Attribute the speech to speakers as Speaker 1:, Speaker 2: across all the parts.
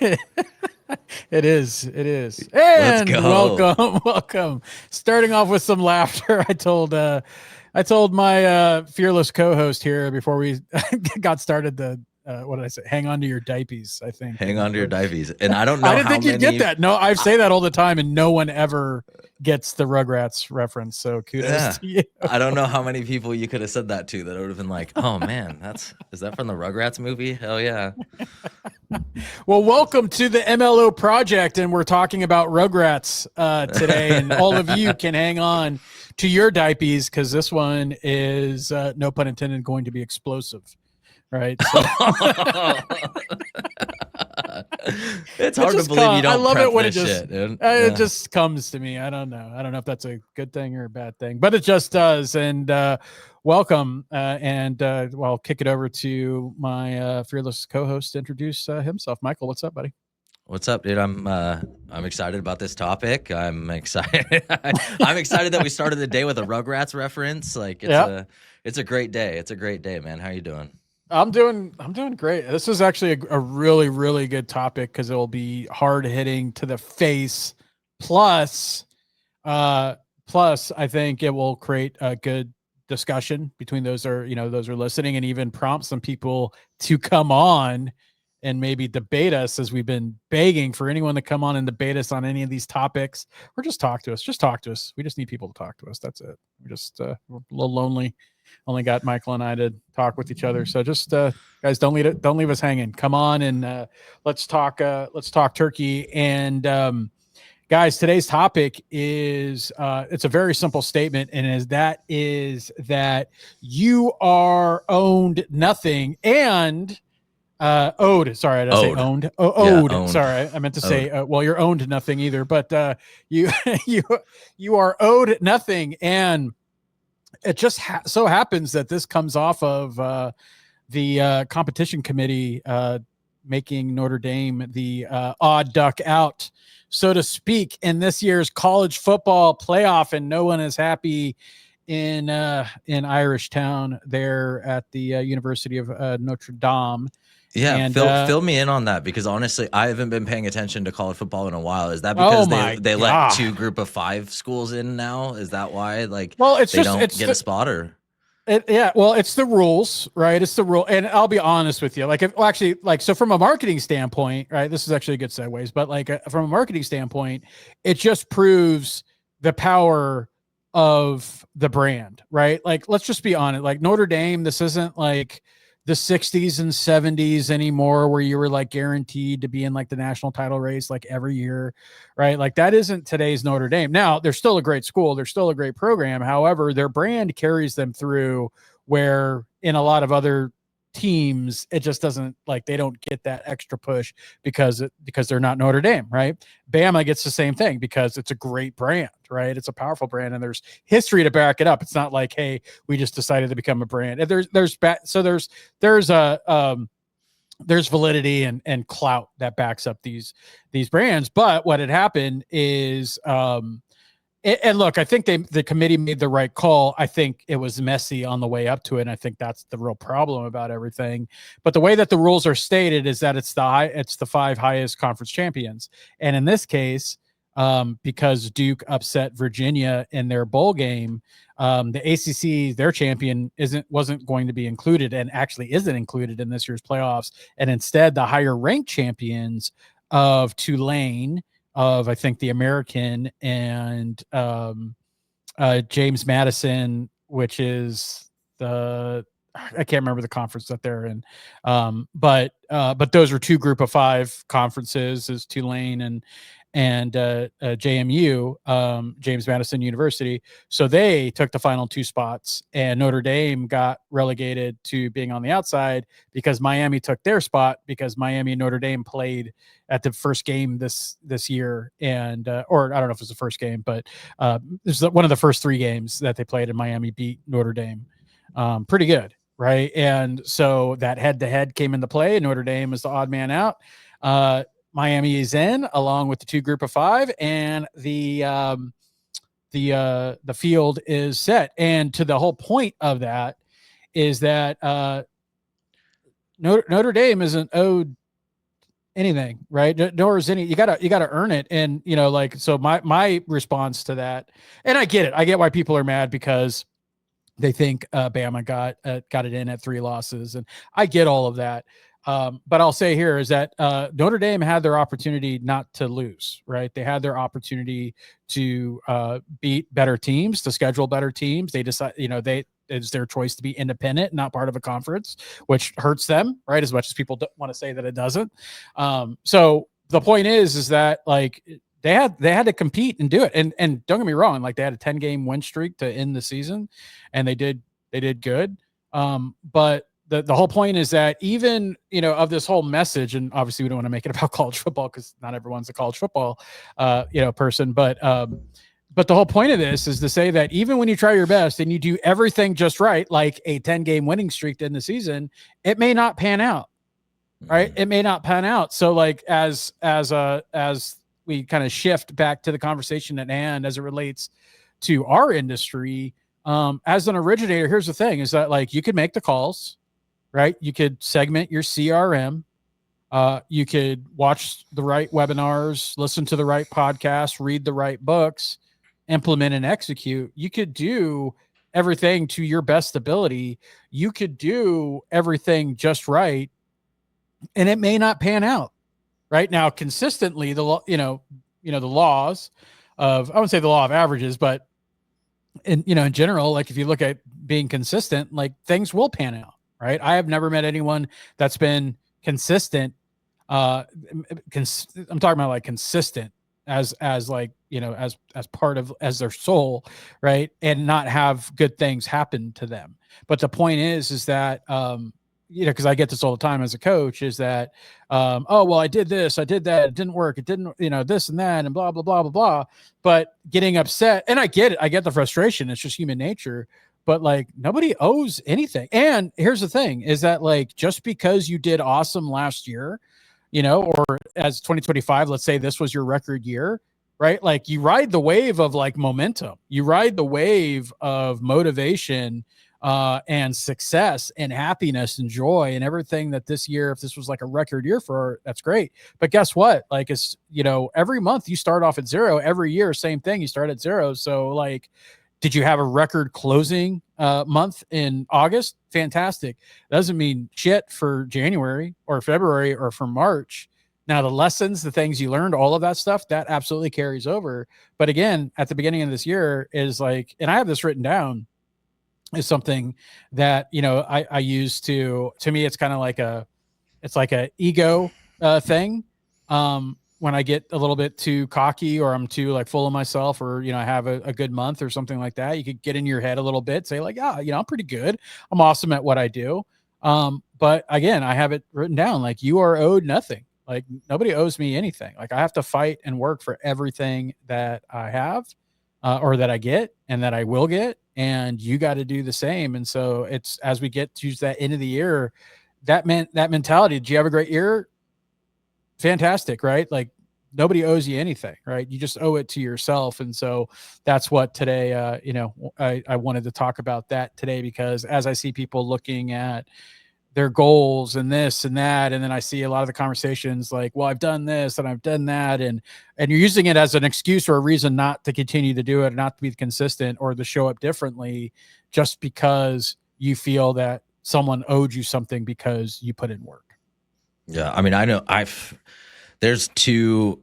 Speaker 1: It is. It is.
Speaker 2: Let's
Speaker 1: And
Speaker 2: go.
Speaker 1: welcome, welcome. Starting off with some laughter. I told my fearless co-host here before we got started the what did I say? Hang on to your diapers, I think.
Speaker 2: Hang
Speaker 1: And
Speaker 2: on to your divies. And I don't
Speaker 1: I
Speaker 2: know
Speaker 1: didn't
Speaker 2: how
Speaker 1: think you'd get
Speaker 2: many.
Speaker 1: that. No, I say that all the time, and no one ever gets the Rugrats reference. So kudos
Speaker 2: Yeah.
Speaker 1: to you.
Speaker 2: I don't know how many people you could have said that to that would have been like, oh man, is that from the Rugrats movie? Hell yeah.
Speaker 1: Well, welcome to the MLO project, and we're talking about Rugrats today. And all of you can hang on to your diapers because this one is, no pun intended, going to be explosive. Right? So
Speaker 2: It's hard to believe you
Speaker 1: I
Speaker 2: don't
Speaker 1: love it
Speaker 2: prep
Speaker 1: when it
Speaker 2: this
Speaker 1: just
Speaker 2: shit, dude.
Speaker 1: it just comes to me. I don't know. I don't know if that's a good thing or a bad thing, but it just does. And welcome. Well, I'll kick it over to my fearless co-host to introduce himself. Michael, what's up, buddy?
Speaker 2: What's up, dude? I'm excited about this topic. I'm excited. I'm excited that we started the day with a Rugrats reference. Like
Speaker 1: Yeah.
Speaker 2: it's a great day. It's a great day, man. How you doing?
Speaker 1: I'm doing great. This is actually a really, really good topic because it will be hard hitting to the face. Plus, uh, plus, I think it will create a good discussion between those are listening, and even prompt some people to come on and maybe debate us, as we've been begging for anyone to come on and debate us on any of these topics, or just talk to us. Just talk to us. We just need people to talk to us. That's it. We're a little lonely. Only got Michael and I to talk with each other. So just guys, don't leave us hanging. Come on and let's talk turkey. And guys, today's topic is it's a very simple statement, and is that you are owned nothing and owed. Sorry, did I say
Speaker 2: Owed.
Speaker 1: owned?
Speaker 2: Yeah,
Speaker 1: Owed.
Speaker 2: owned.
Speaker 1: Sorry, I meant to
Speaker 2: Owed.
Speaker 1: say well, you're owned nothing either, but you you you are owed nothing. And it just so happens that this comes off of the competition committee making Notre Dame the odd duck out, so to speak, in this year's college football playoff, and no one is happy in Irish Town there at the University of Notre Dame.
Speaker 2: Yeah,
Speaker 1: And
Speaker 2: fill me in on that because honestly, I haven't been paying attention to college football in a while. Is that
Speaker 1: oh
Speaker 2: because
Speaker 1: my
Speaker 2: they let
Speaker 1: god,
Speaker 2: two group of five schools in now? Is that why like
Speaker 1: well, it's
Speaker 2: they
Speaker 1: just
Speaker 2: don't
Speaker 1: it's
Speaker 2: get a
Speaker 1: the
Speaker 2: spot or?
Speaker 1: Yeah, well, it's the rules, right? It's the rule, and I'll be honest with you. Like, actually, like, so from a marketing standpoint, right? This is actually a good segues, but like from a marketing standpoint, it just proves the power of the brand, right? Like, let's just be honest. Like Notre Dame, this isn't like the 60s and 70s anymore, where you were like guaranteed to be in like the national title race like every year, right? Like that isn't today's Notre Dame. Now, they're still a great school, they're still a great program. However, their brand carries them through where in a lot of other teams it just doesn't, like, they don't get that extra push because they're not Notre Dame, right? Bama gets the same thing because it's a great brand, right? It's a powerful brand and there's history to back it up. It's not like, hey, we just decided to become a brand. And there's validity and clout that backs up these brands. But what had happened is and look, I think the committee made the right call. I think it was messy on the way up to it, and I think that's the real problem about everything. But the way that the rules are stated is that it's the five highest conference champions, and in this case, because Duke upset Virginia in their bowl game, the ACC, their champion, wasn't going to be included, and actually isn't included in this year's playoffs, and instead the higher ranked champions of Tulane, of I think the American, and James Madison, which is the, I can't remember the conference that they're in, but those are two group of five conferences, is Tulane and JMU, James Madison University. So they took the final two spots, and Notre Dame got relegated to being on the outside because Miami took their spot, because Miami and Notre Dame played at the first game this year, and or I don't know if it was the first game, but this is one of the first three games that they played, and Miami beat Notre Dame pretty good, right? And so that head-to-head came into play, and Notre Dame was the odd man out. Miami is in along with the two group of five, and the field is set. And to the whole point of that is that Notre Dame isn't owed anything, right? Nor is any, you gotta earn it. And, like, so my response to that, and I get it. I get why people are mad because they think Bama got it in at 3 losses, and I get all of that. But I'll say here is that Notre Dame had their opportunity not to lose, right? They had their opportunity to beat better teams, to schedule better teams. They decide, it's their choice to be independent, not part of a conference, which hurts them, right? As much as people want to say that it doesn't. So the point is that, like, they had to compete and do it. And don't get me wrong, like, they had a 10-game win streak to end the season, and they did good. But the whole point is that even, of this whole message, and obviously we don't want to make it about college football because not everyone's a college football, person, but the whole point of this is to say that even when you try your best and you do everything just right, like a 10-game winning streak in the season, it may not pan out, right? It may not pan out. So, like, as we kind of shift back to the conversation at hand as it relates to our industry, as an originator, here's the thing: is that, like, you could make the calls, right? You could segment your CRM. You could watch the right webinars, listen to the right podcasts, read the right books, implement and execute. You could do everything to your best ability. You could do everything just right, and it may not pan out. Right now, consistently, the laws of, I wouldn't say the law of averages, but in general, like, if you look at being consistent, like, things will pan out, right? I have never met anyone that's been consistent. I'm talking about, like, consistent as like, as part of, as their soul, right? And not have good things happen to them. But the point is that, because I get this all the time as a coach, is that, oh, well, I did this, I did that, it didn't work, it didn't, this and that, and blah, blah, blah, blah, blah. But getting upset, and I get it, I get the frustration, it's just human nature, but, like, nobody owes anything. And here's the thing is that, like, just because you did awesome last year, or as 2025, let's say this was your record year, right? Like, you ride the wave of, like, momentum, you ride the wave of motivation, and success and happiness and joy and everything that this year, if this was like a record year for, that's great. But guess what? Like, it's, every month you start off at 0, every year, same thing. You start at 0. So, like, did you have a record closing month in August? Fantastic. Doesn't mean shit for January or February or for March. Now, the lessons, the things you learned, all of that stuff, that absolutely carries over. But again, at the beginning of this year is like, and I have this written down, is something that, I use to me, it's kind of like it's like a ego thing. When I get a little bit too cocky, or I'm too, like, full of myself, or, I have a good month or something like that, you could get in your head a little bit, say, like, I'm pretty good, I'm awesome at what I do. But again, I have it written down, like, you are owed nothing. Like, nobody owes me anything. Like, I have to fight and work for everything that I have, or that I get, and that I will get. And you got to do the same. And so it's, as we get to that end of the year, that mentality, did you have a great year? Fantastic, right? Like, nobody owes you anything, right? You just owe it to yourself. And so that's what today, I wanted to talk about that today, because as I see people looking at their goals and this and that, and then I see a lot of the conversations like, well, I've done this and I've done that, and you're using it as an excuse or a reason not to continue to do it, not to be consistent, or to show up differently, just because you feel that someone owed you something because you put in work.
Speaker 2: Yeah, I mean, I know there's two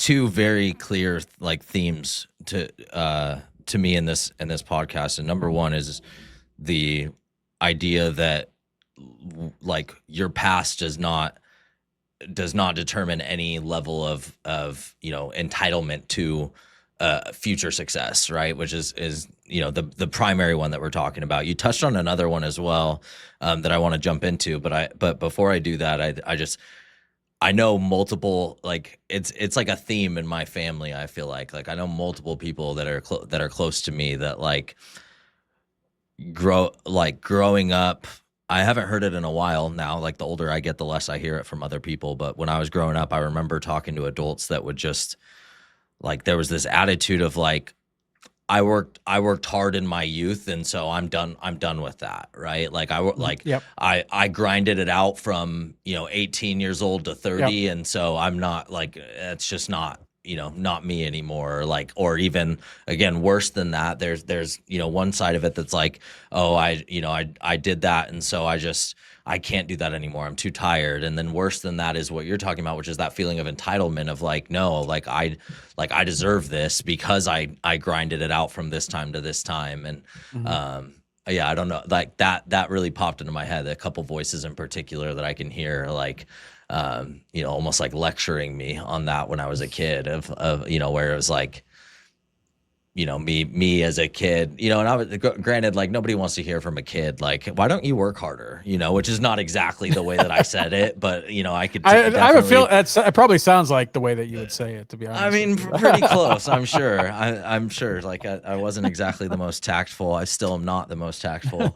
Speaker 2: very clear, like, themes to me in this podcast, and number one is the idea that, like, your past does not determine any level of entitlement to future success, right? Which is the primary one that we're talking about. You touched on another one as well, that I want to jump into, but before I do that, I know multiple, like, it's like a theme in my family. I feel like I know multiple people that are close to me that, like, growing up, I haven't heard it in a while now. Like, the older I get, the less I hear it from other people. But when I was growing up, I remember talking to adults that would just, like, there was this attitude of, like, worked hard in my youth, and so I'm done with that, right? Like
Speaker 1: Yep.
Speaker 2: I grinded it out from 18 years old to 30,
Speaker 1: Yep.
Speaker 2: and so I'm not like, it's just not not me anymore. Or even, again, worse than that, there's one side of it that's like, oh, I did that, and so I can't do that anymore. I'm too tired. And then worse than that is what you're talking about, which is that feeling of entitlement of like, no, I deserve this because I grinded it out from this time to this time. And yeah, I don't know, like that really popped into my head. A couple voices in particular that I can hear, like almost like lecturing me on that when I was a kid, of where it was like, me as a kid, and I was, granted, like, nobody wants to hear from a kid, like, why don't you work harder, which is not exactly the way that I said it, but, I could
Speaker 1: I have a feel it probably sounds like the way that you would say it, to be honest.
Speaker 2: I mean, pretty close, I'm sure. I'm sure, like, I wasn't exactly the most tactful. I still am not the most tactful.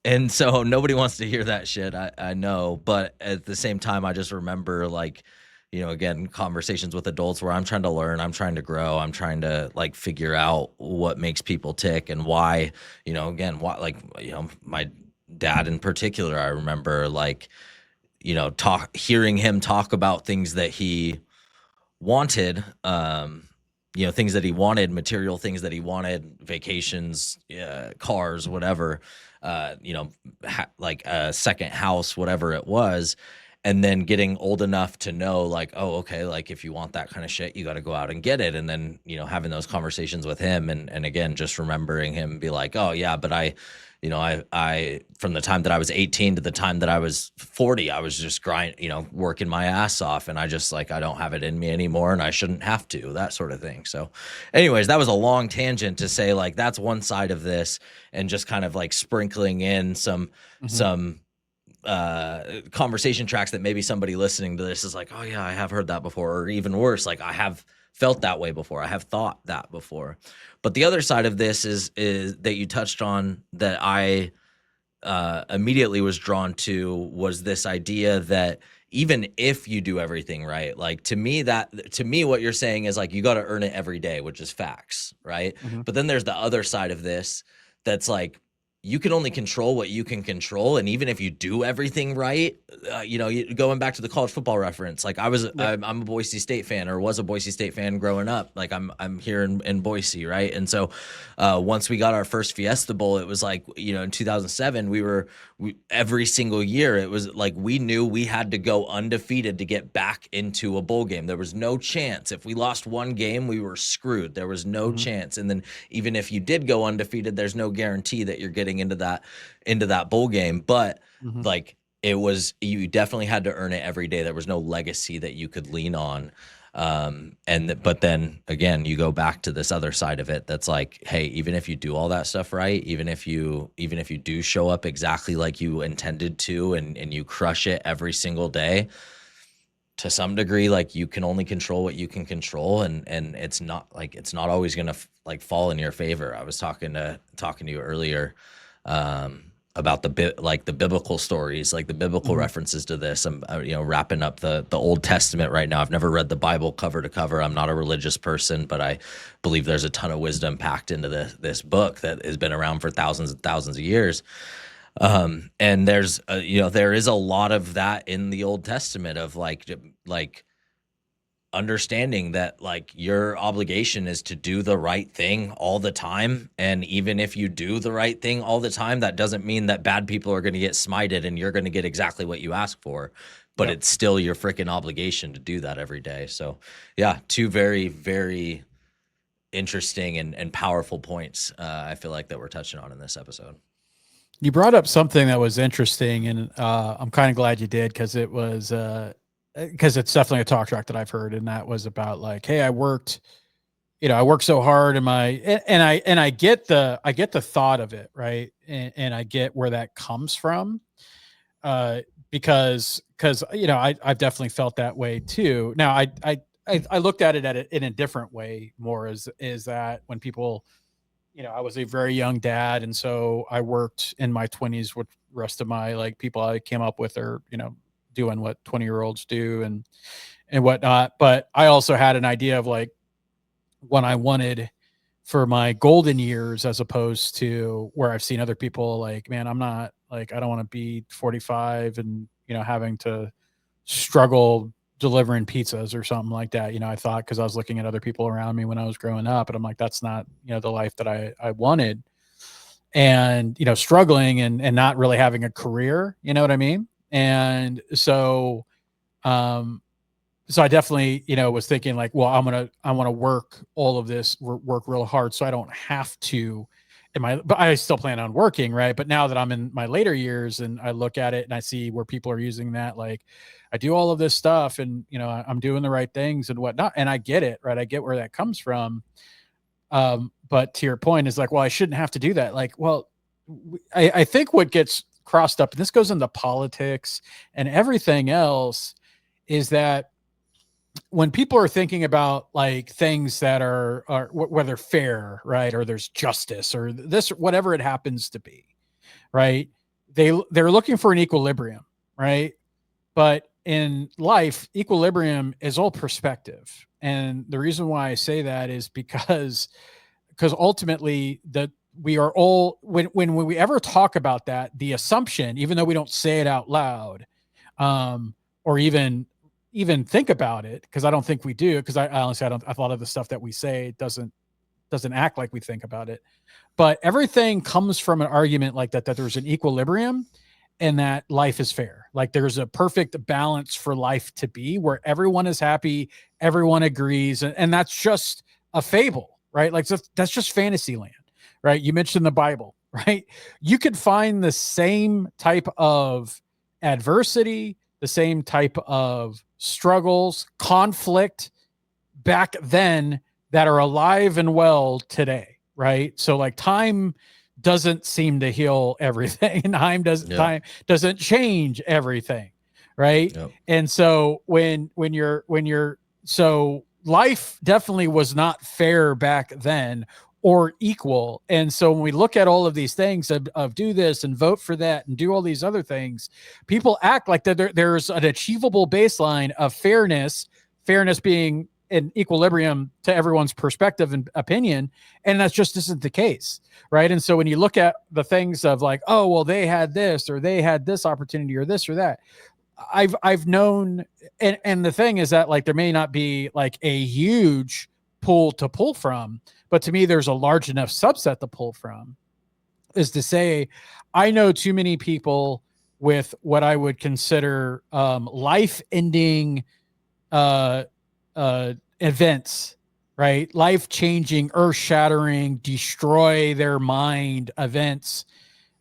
Speaker 2: And so nobody wants to hear that shit. I know, but at the same time, I just remember, like, again, conversations with adults where I'm trying to learn, I'm trying to grow, I'm trying to, like, figure out what makes people tick and why, again, why, like, my dad in particular, I remember, like, hearing him talk about things that he wanted, things that he wanted, material things that he wanted, vacations, cars, whatever, like a second house, whatever it was. And then getting old enough to know, like, oh, okay, like, if you want that kind of shit, you got to go out and get it. And then, having those conversations with him, and again, just remembering him be like, oh yeah, but I from the time that I was 18 to the time that I was 40, I was just working my ass off, and I just, like, I don't have it in me anymore, and I shouldn't have to, that sort of thing. So anyways, that was a long tangent to say, like, that's one side of this, and just kind of like sprinkling in some conversation tracks that maybe somebody listening to this is like, oh yeah, I have heard that before, or even worse, like, I have felt that way before, I have thought that before. But the other side of this is that you touched on, that I immediately was drawn to, was this idea that even if you do everything right, like, to me, what you're saying is, like, you got to earn it every day, which is facts, right? But then there's the other side of this that's like, you can only control what you can control, and even if you do everything right, going back to the college football reference, like, I'm a Boise State fan, or was a Boise State fan growing up. Like, I'm here in Boise, right? And so once we got our first Fiesta Bowl, it was like, in 2007, every single year, it was like, we knew we had to go undefeated to get back into a bowl game. There was no chance. If we lost one game, we were screwed. There was no chance. And then even if you did go undefeated, there's no guarantee that you're getting into that bowl game. But like, you definitely had to earn it every day. There was no legacy that you could lean on. But then again, you go back to this other side of it that's like, hey, even if you do all that stuff right, even if you do show up exactly like you intended to, and you crush it every single day, to some degree, like, you can only control what you can control, and it's not always gonna like fall in your favor. I was talking to you earlier about the biblical stories, like the biblical references to this. I'm wrapping up the Old Testament right now. I've never read the Bible cover to cover. I'm not a religious person, but I believe there's a ton of wisdom packed into this book that has been around for thousands and thousands of years. And there's there is a lot of that in the Old Testament, of like understanding that, like, your obligation is to do the right thing all the time. And even if you do the right thing all the time, that doesn't mean that bad people are going to get smited and you're going to get exactly what you ask for, but it's still your freaking obligation to do that every day. So yeah, two very, very interesting and powerful points, I feel like, that we're touching on in this episode.
Speaker 1: You brought up something that was interesting, and I'm kind of glad you did, because it was because it's definitely a talk track that I've heard, and that was about, like, hey, I worked so hard in my, and I get the thought of it, right, and I get where that comes from, because I've definitely felt that way too. Now I looked at it in a different way, more as is that when people, I was a very young dad, and so I worked in my 20s with the rest of my, like, people I came up with are, doing what 20-year-olds do and whatnot. But I also had an idea of, like, when I wanted for my golden years, as opposed to where I've seen other people like, man, I'm not like, I don't want to be 45 and, having to struggle delivering pizzas or something like that. I thought, cause I was looking at other people around me when I was growing up, and I'm like, that's not, the life that I wanted. And, struggling and not really having a career, you know what I mean? And so, so I definitely, was thinking like, well, I want to work all of this, work real hard, so I don't have to. But I still plan on working, right? But now that I'm in my later years and I look at it and I see where people are using that, like, I do all of this stuff and I'm doing the right things and whatnot, and I get it, right? I get where that comes from. But to your point is like, well, I shouldn't have to do that. Like, well, I think what gets crossed up, and this goes into politics and everything else, is that when people are thinking about like things that are whether fair, right, or there's justice or this, whatever it happens to be, right, they're looking for an equilibrium, right? But in life, equilibrium is all perspective. And the reason why I say that is because ultimately that we are all, when we ever talk about that, the assumption, even though we don't say it out loud, or even think about it, because I don't think we do, because I honestly, I thought of the stuff that we say doesn't act like we think about it. But everything comes from an argument like that there's an equilibrium and that life is fair. Like there's a perfect balance for life to be where everyone is happy, everyone agrees, and that's just a fable, right? Like that's just fantasy land, right? You mentioned the Bible, right? You could find the same type of adversity, the same type of struggles, conflict back then that are alive and well today, right? So like time doesn't seem to heal everything. Time doesn't change everything, right?
Speaker 2: Yep.
Speaker 1: And so when you're so life definitely was not fair back then or equal. And so when we look at all of these things of do this and vote for that and do all these other things, people act like that there's an achievable baseline of fairness being an equilibrium to everyone's perspective and opinion. And that just isn't the case. Right. And so when you look at the things of like, oh, well, they had this or they had this opportunity or this or that, I've known, and the thing is that like there may not be like a huge pool to pull from, but to me there's a large enough subset to pull from, is to say I know too many people with what I would consider life-ending events, right? Life-changing, earth-shattering, destroy their mind events,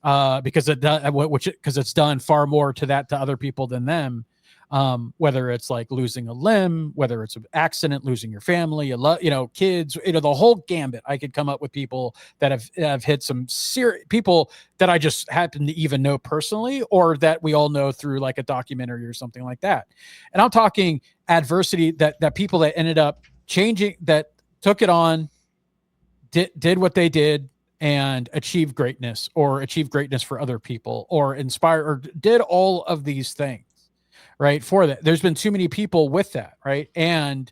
Speaker 1: because it's done far more to other people than them. Whether it's like losing a limb, whether it's an accident, losing your family, kids, the whole gambit. I could come up with people that have hit some serious people that I just happen to even know personally, or that we all know through like a documentary or something like that. And I'm talking adversity that people that ended up changing, that took it on, did what they did, and achieve greatness, or achieve greatness for other people, or inspire, or did all of these things, right? For that, there's been too many people with that, right? And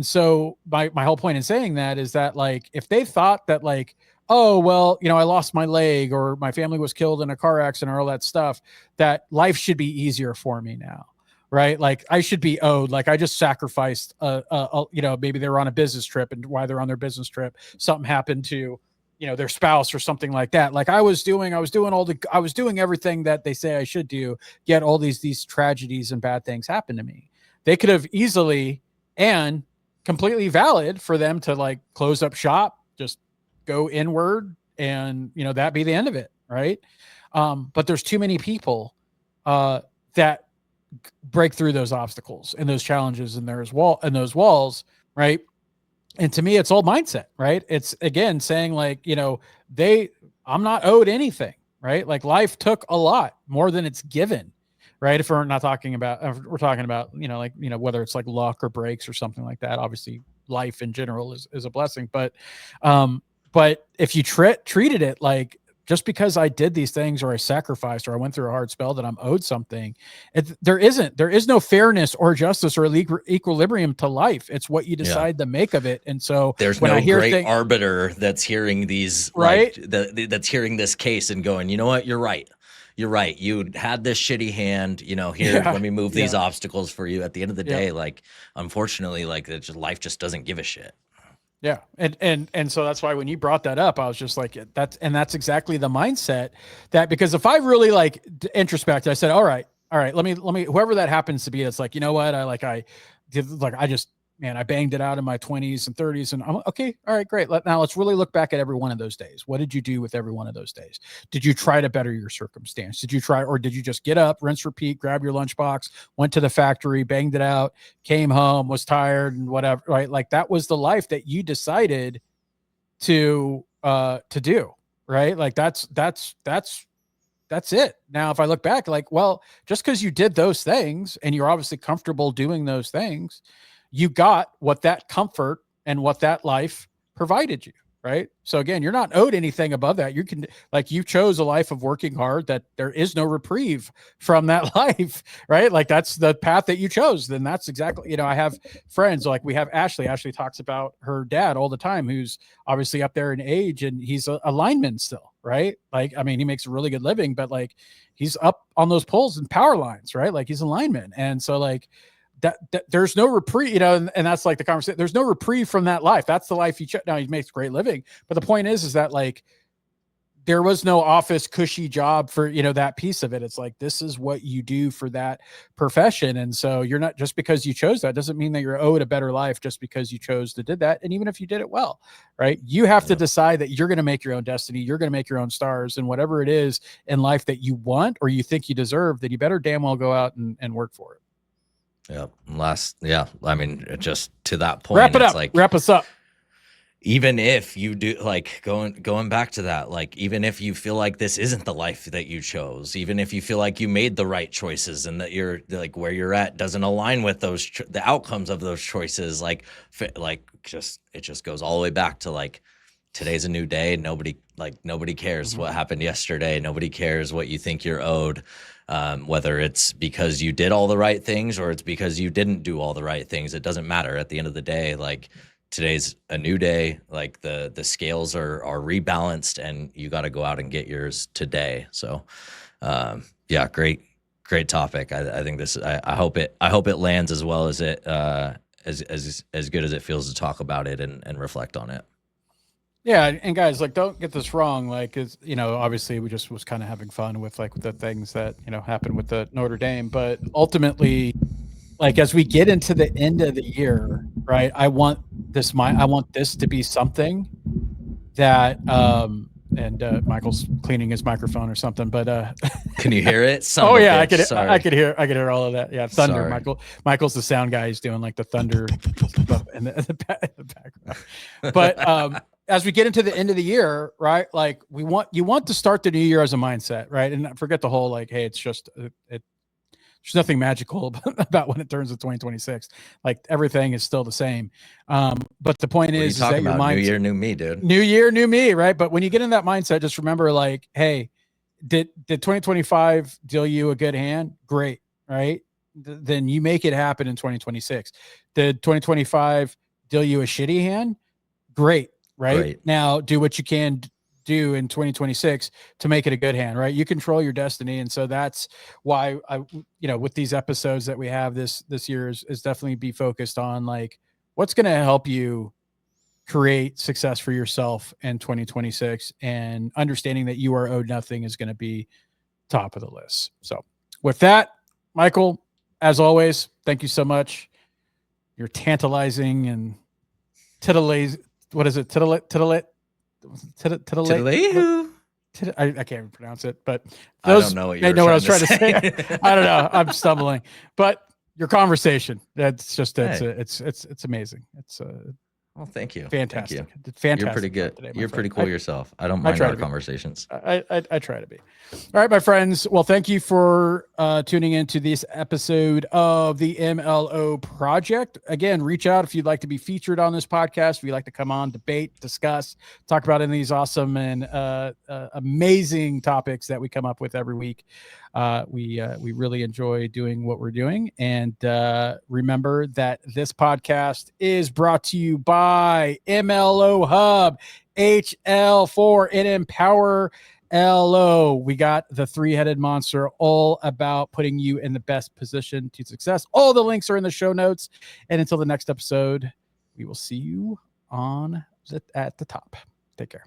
Speaker 1: so my whole point in saying that is that like, if they thought that like, oh, well, I lost my leg or my family was killed in a car accident or all that stuff, that life should be easier for me now, right? Like I should be owed, like I just sacrificed, maybe they were on a business trip, and while they're on their business trip, something happened to, their spouse or something like that. Like I was doing everything that they say I should do, yet all these tragedies and bad things happen to me. They could have easily, and completely valid for them to like close up shop, just go inward, and that be the end of it, right? But there's too many people that break through those obstacles and those challenges and those walls, right? And to me, it's all mindset, right? It's again saying like, I'm not owed anything, right? Like life took a lot more than it's given, right? If we're not talking about, we're talking about, whether it's like luck or breaks or something like that. Obviously, life in general is a blessing, but if you treated it like just because I did these things or I sacrificed or I went through a hard spell that I'm owed something. There is no fairness or justice or equilibrium to life. It's what you decide to make of it. And so
Speaker 2: there's
Speaker 1: when
Speaker 2: no
Speaker 1: I hear
Speaker 2: great arbiter that's hearing these,
Speaker 1: right?
Speaker 2: Like, that's hearing this case and going, you know what, you're right. You're right. You had this shitty hand, you know, here, let me move these obstacles for you. At the end of the day, like, unfortunately, like, life just doesn't give a shit.
Speaker 1: Yeah. And so that's why when you brought that up, I was just like, that's exactly the mindset that, because if I really like introspect, I said, all right, let me, whoever that happens to be, it's like, you know what? I banged it out in my 20s and 30s and I'm okay. All right, great. Now let's really look back at every one of those days. What did you do with every one of those days? Did you try to better your circumstance? Did you try, or did you just get up, rinse, repeat, grab your lunchbox, went to the factory, banged it out, came home, was tired and whatever, right? Like that was the life that you decided to do, right? Like that's it. Now, if I look back, like, well, just because you did those things and you're obviously comfortable doing those things, you got what that comfort and what that life provided you, right? So again, you're not owed anything above that. You can, like, you chose a life of working hard that there is no reprieve from that life, right? Like that's the path that you chose. Then that's exactly, you know, I have friends, like we have Ashley talks about her dad all the time, who's obviously up there in age and he's a lineman still, right? Like, I mean, he makes a really good living, but like he's up on those poles and power lines, right? Like he's a lineman. And so like, that there's no reprieve, you know, and that's like the conversation. There's no reprieve from that life. That's the life you chose. Now he makes great living, but the point is that like there was no office cushy job for, you know, that piece of it. It's like, this is what you do for that profession. And so you're not, just because you chose that doesn't mean that you're owed a better life just because you chose to did that. And even if you did it well, right, you have to decide that you're going to make your own destiny. You're going to make your own stars, and whatever it is in life that you want or you think you deserve, that you better damn well go out and work for it.
Speaker 2: I mean, just to that point,
Speaker 1: wrap it up. Like, wrap us up.
Speaker 2: Even if you do, like, going back to that, like, even if you feel like this isn't the life that you chose, even if you feel like you made the right choices and that you're like where you're at doesn't align with those the outcomes of those choices, like it just goes all the way back to like, today's a new day. Nobody cares what happened yesterday. Nobody cares what you think you're owed. Whether it's because you did all the right things or it's because you didn't do all the right things, it doesn't matter. At the end of the day, like, today's a new day. Like the scales are rebalanced, and you got to go out and get yours today. So, great topic. I think this. I hope it lands as well as it as good as it feels to talk about it and reflect on it.
Speaker 1: Yeah, and guys, like, don't get this wrong. Like, is, you know, obviously we just was kind of having fun with like the things that, you know, happened with the Notre Dame, but ultimately, like, as we get into the end of the year, right, I want this to be something that Michael's cleaning his microphone or something, but
Speaker 2: can you hear it?
Speaker 1: Oh yeah, I could hear all of that. Yeah, thunder.
Speaker 2: Sorry.
Speaker 1: Michael's the sound guy. He's doing like the thunder stuff in the background. But as we get into the end of the year, right, like you want to start the new year as a mindset, right, and forget the whole like, hey, it's just there's nothing magical about when it turns to 2026. Like, everything is still the same. But the point is that your mindset,
Speaker 2: new year, new me, dude.
Speaker 1: New year, new me, right? But when you get in that mindset, just remember, like, hey, did 2025 deal you a good hand? Great, right? Then you make it happen in 2026. Did 2025 deal you a shitty hand? Great, right? Now do what you can do in 2026 to make it a good hand, right? You control your destiny. And so that's why I, you know, with these episodes that we have this year is definitely be focused on like, what's going to help you create success for yourself in 2026, and understanding that you are owed nothing is going to be top of the list. So with that, Michael, as always, thank you so much. You're tantalizing and titillate. What is it? Titillate. I can't even pronounce it, but
Speaker 2: I don't know what
Speaker 1: they know what I was trying to say. I don't know. I'm stumbling, but your conversation, that's just, it's amazing.
Speaker 2: Well, thank you.
Speaker 1: Fantastic.
Speaker 2: Thank you.
Speaker 1: Fantastic.
Speaker 2: You're pretty good.
Speaker 1: Today,
Speaker 2: You're
Speaker 1: friend.
Speaker 2: pretty cool yourself. I don't mind our conversations.
Speaker 1: I try to be. All right, my friends. Well, thank you for tuning into this episode of the MLO Project. Again, reach out if you'd like to be featured on this podcast. If you'd like to come on, debate, discuss, talk about any of these awesome and amazing topics that we come up with every week. We really enjoy doing what we're doing. And remember that this podcast is brought to you by MLO Hub, HL4, and Empower LO. We got the three-headed monster, all about putting you in the best position to success. All the links are in the show notes. And until the next episode, we will see you at the top. Take care.